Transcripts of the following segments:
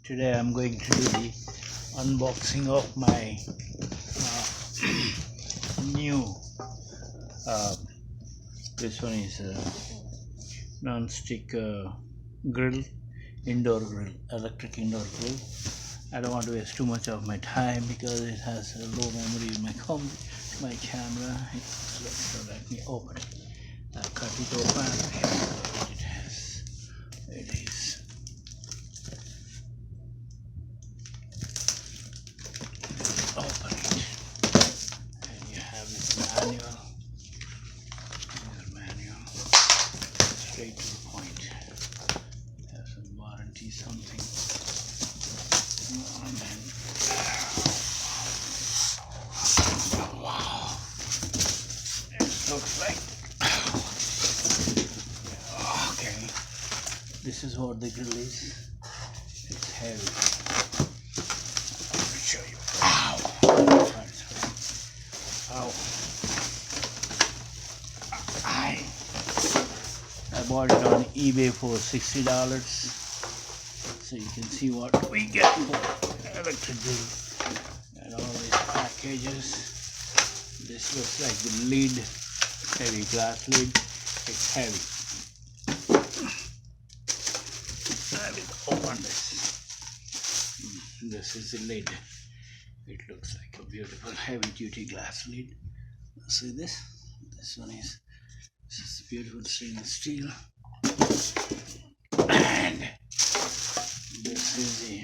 Today I'm going to do the unboxing of my new this one is a non-stick grill, indoor grill, electric indoor grill. I don't want to waste too much of my time because it has a low memory in my camera. So let me open it. I cut it open. It is. Open it, and you have this manual. Straight to the point. Have some warranty, something. And then, wow, it looks like. Okay, this is what the grill is. It's heavy. I'll show you. Ow! Ow! I bought it on eBay for $60, so you can see what we get for electric grill and all these packages. This looks like the lid, heavy glass lid. It's heavy. I will open this. This is the lid. It looks like a beautiful heavy duty glass lid. See this? This one is beautiful stainless steel. And this is the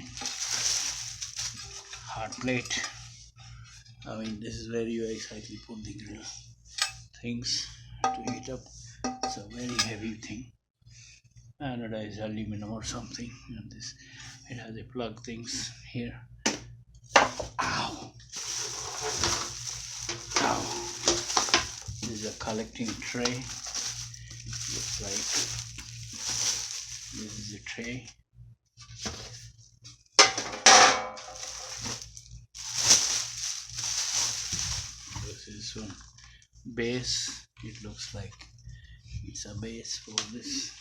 hot plate. I mean, this is where you exactly put the grill things to heat up. It's a very heavy thing. Anodized aluminum or something. And this, it has a plug things here. Ow! Ow! This is a collecting tray. Looks like this is a tray. This is one base. It looks like it's a base for this.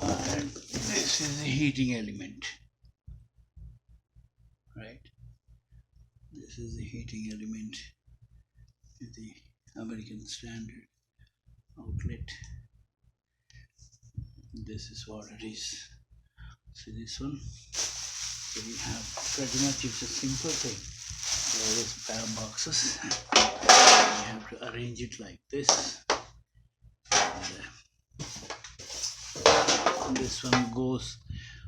And this is the heating element, right? This is the heating element, the American Standard outlet. This is what it is. See this one? So we have pretty much, it's a simple thing. All these boxes. You have to arrange it like this. And this one goes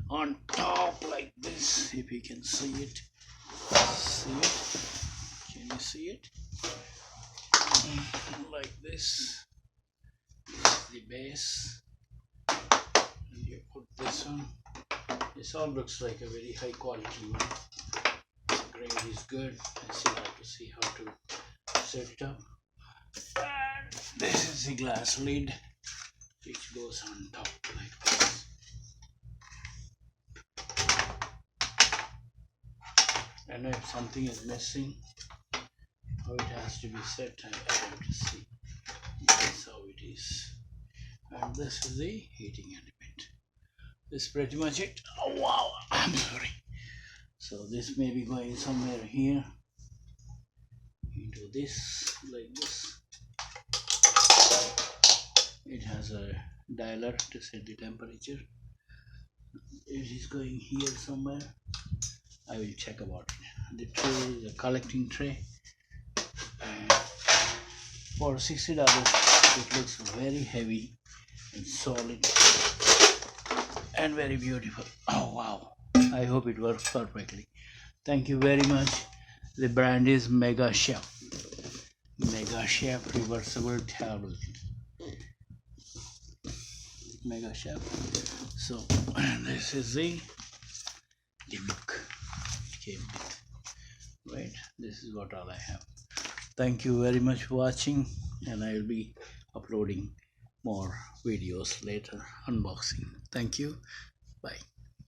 on top like this. If you can see it. See it? Can you see it? Like this. This is the base. And you put this one. This all looks like a very high quality one. The grade is good. I still have to see how to set it up. And this is the glass lid, which goes on top like this. And if something is missing, how it has to be set, I have to see. This is how it is. And this is the heating element. This is pretty much it. Oh wow, I'm sorry. So this may be going somewhere here into this, like this. It has a dialer to set the temperature. It is going here somewhere. I will check about it. The tray is a collecting tray. And for $60, it looks very heavy and solid and very beautiful. Oh wow! I hope it works perfectly. Thank you very much. The brand is Mega Chef. Mega Chef reversible tablet. Mega Chef. So this is the look it came with. Right, this is what all I have. Thank you very much for watching, and I will be uploading more videos later, unboxing. Thank you. Bye.